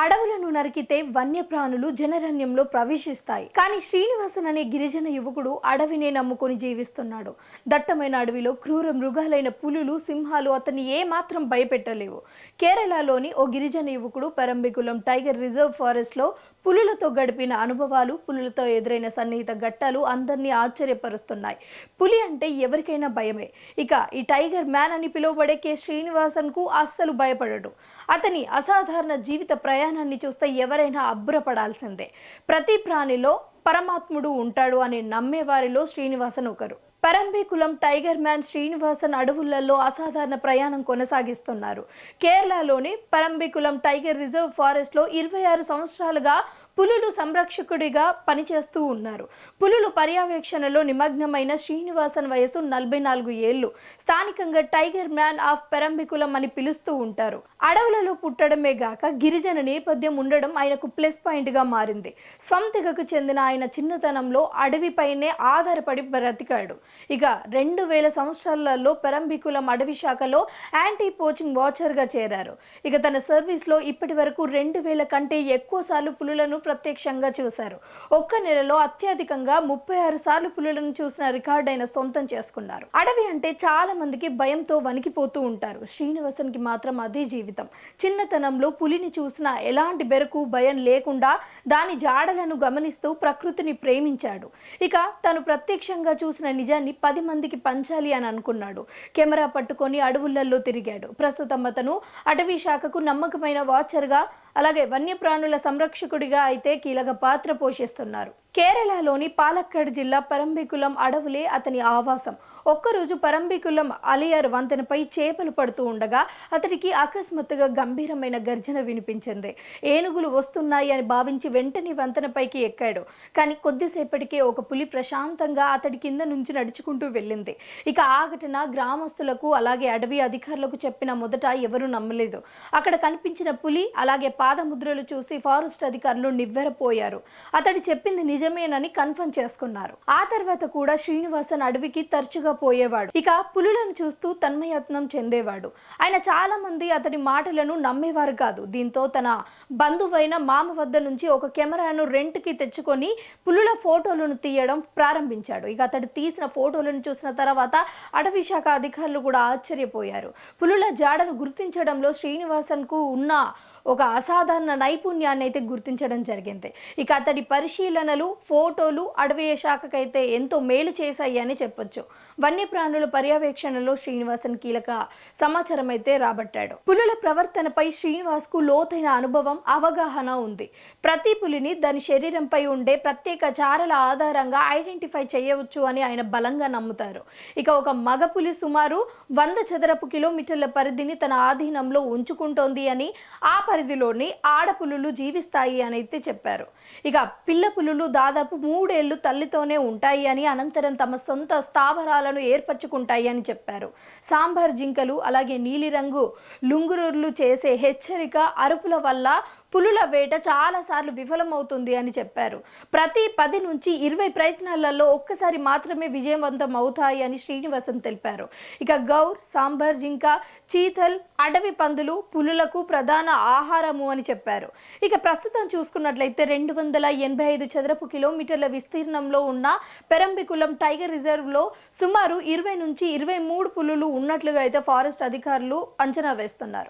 అడవులను నరికితే వన్యప్రాణులు జనరణ్యంలో ప్రవేశిస్తాయి. కానీ శ్రీనివాసన్ అనే గిరిజన యువకుడు అడవినే నమ్ముకొని జీవిస్తున్నాడు. దట్టమైన అడవిలో క్రూర మృగాలైన పులులు, సింహాలు అతన్ని ఏమాత్రం భయపెట్టలేవు. కేరళలోని ఓ గిరిజన యువకుడు పెరంబికులం టైగర్ రిజర్వ్ ఫారెస్ట్ లో పులులతో గడిపిన అనుభవాలు, పులులతో ఎదురైన సన్నిహిత ఘట్టాలు అందరినీ ఆశ్చర్యపరుస్తున్నాయి. పులి అంటే ఎవరికైనా భయమే. ఇక ఈ టైగర్ మ్యాన్ అని పిలువబడే కె శ్రీనివాసన్ కు అస్సలు భయపడడు. అతని అసాధారణ జీవిత ప్రయాణాన్ని చూస్తే ఎవరైనా అబ్బురపడాల్సిందే. ప్రతి ప్రాణిలో పరమాత్ముడు ఉంటాడు అని నమ్మే వారిలో శ్రీనివాసన్ ఒకరు. పెరంబికులం టైగర్ మ్యాన్ శ్రీనివాసన్ అడవులలో అసాధారణ ప్రయాణం కొనసాగిస్తున్నారు. కేరళలోని పెరంబికులం టైగర్ రిజర్వ్ ఫారెస్ట్ లో 26 సంవత్సరాలుగా పులులు సంరక్షకుడిగా పనిచేస్తూ ఉన్నారు. పులులు పర్యవేక్షణలో నిమగ్నమైన శ్రీనివాసన్ వయసు 44 ఏళ్లు. స్థానికంగా టైగర్ మ్యాన్ ఆఫ్ పెరంబికులం అని పిలుస్తూ ఉంటారు. అడవులలో పుట్టడమే గాక గిరిజన నేపథ్యం ఉండడం ఆయనకు ప్లస్ పాయింట్ గా మారింది. స్వంతిగకు చెందిన ఆయన చిన్నతనంలో అడవిపైనే ఆధారపడి బ్రతికాడు. ఇక 2000 సంవత్సరాలలో పెరంబికులం అడవి శాఖలో యాంటీ పోచింగ్ వాచర్ గా చేరారు. ఇక తన సర్వీస్ లో ఇప్పటి వరకు 2000 కంటే ఎక్కువ సార్లు పులులను ప్రత్యక్షంగా చూశారు. ఒక్క నెలలో అత్యధికంగా 36 సార్లు పులులను చూసిన రికార్డ్ అయిన సొంతం చేసుకున్నారు. అడవి అంటే చాలా మందికి భయంతో వణికిపోతూ ఉంటారు. శ్రీనివాసన్ కి మాత్రం అదే జీవితం. చిన్నతనంలో పులిని చూసిన ఎలాంటి బెరకు భయం లేకుండా దాని జాడలను గమనిస్తూ ప్రకృతిని ప్రేమించాడు. ఇక తను ప్రత్యక్షంగా చూసిన నిజాన్ని 10 మందికి పంచాలి అని అనుకున్నాడు. కెమెరా పట్టుకొని అడవులలో తిరిగాడు. ప్రస్తుతం అతను అటవీ శాఖకు నమ్మకమైన వాచర్గా, అలాగే వన్యప్రాణుల సంరక్షకుడిగా అయితే కీలక పాత్ర పోషిస్తున్నారు. కేరళలోని పాలక్కడ్ జిల్లా పెరంబికులం అడవులే అతని ఆవాసం. ఒక్కరోజు పెరంబికులం అలియార్ వంతెనపై చేపలు పడుతూ ఉండగా అతనికి అకస్మాత్తుగా గంభీరమైన గర్జన వినిపించింది. ఏనుగులు వస్తున్నాయి అని భావించి వెంటనే వంతెనపైకి ఎక్కాడు. కానీ కొద్దిసేపటికే ఒక పులి ప్రశాంతంగా అతడి కింద నుంచి నడుచుకుంటూ వెళ్ళింది. ఇక ఆ ఘటన గ్రామస్తులకు, అలాగే అడవి అధికారులకు చెప్పిన మొదట ఎవరూ నమ్మలేదు. అక్కడ కనిపించిన పులి, అలాగే పాదముద్రలు చూసి ఫారెస్ట్ అధికారులు నివ్వెరపోయారు. అతడు చెప్పింది నిజమేనని కన్ఫర్మ్ చేసుకున్నారు. ఆ తర్వాత కూడా శ్రీనివాసన్ అడవికి తరచుగా పోయేవాడు. ఇక పులులను చూస్తూ తన్మయత్నం చెందేవాడు. ఆయన చాలా మంది అతడి మాటలను నమ్మేవారు కాదు. దీంతో తన బంధువైన మామ వద్ద నుంచి ఒక కెమెరాను రెంట్కి తెచ్చుకొని పులుల ఫోటోలను తీయడం ప్రారంభించాడు. ఇక అతడు తీసిన ఫోటోలను చూసిన తర్వాత అటవీ శాఖ అధికారులు కూడా ఆశ్చర్యపోయారు. పులుల జాడను గుర్తించడంలో శ్రీనివాసన్ కు ఉన్న ఒక అసాధారణ నైపుణ్యాన్ని అయితే గుర్తించడం జరిగింది. ఇక అతడి పరిశీలనలు, ఫోటోలు అడవి శాఖకైతే ఎంతో మేలు చేశాయి అని చెప్పొచ్చు. వన్యప్రాణుల పర్యవేక్షణలో శ్రీనివాసన్ కీలక సమాచారం అయితే రాబట్టాడు. పులుల ప్రవర్తనపై శ్రీనివాస్ కు లోతైన అనుభవం, అవగాహన ఉంది. ప్రతి పులిని దాని శరీరంపై ఉండే ప్రత్యేక చారల ఆధారంగా ఐడెంటిఫై చేయవచ్చు అని ఆయన బలంగా నమ్ముతారు. ఇక ఒక మగ పులి సుమారు 100 చదరపు కిలోమీటర్ల పరిధిని తన ఆధీనంలో ఉంచుకుంటోంది అని, ఆ పరిధిలోని ఆడపులులు జీవిస్తాయి అని అయితే చెప్పారు. ఇక పిల్ల పులులు దాదాపు 3 ఏళ్లు తల్లితోనే ఉంటాయి అని, అనంతరం తమ సొంత స్థావరాలను ఏర్పరచుకుంటాయి అని చెప్పారు. సాంబార్ జింకలు, అలాగే నీలిరంగు లుంగురులు చేసే హెచ్చరిక అరుపుల వల్ల పులుల వేట చాలా సార్లు విఫలమవుతుంది అని చెప్పారు. ప్రతి 10 నుంచి 20 ప్రయత్నాలలో ఒక్కసారి మాత్రమే విజయవంతం అవుతాయి అని శ్రీనివాసన్ తెలిపారు. ఇక గౌర్, సాంబార్ జింక, చీతల్, అడవి పందులు పులులకు ప్రధాన ఆహారము అని చెప్పారు. ఇక ప్రస్తుతం చూసుకున్నట్లయితే 285 చదరపు కిలోమీటర్ల విస్తీర్ణంలో ఉన్న పెరంబికులం టైగర్ రిజర్వ్ లో సుమారు 20 నుంచి 23 పులులు ఉన్నట్లుగా అయితే ఫారెస్ట్ అధికారులు అంచనా వేస్తున్నారు.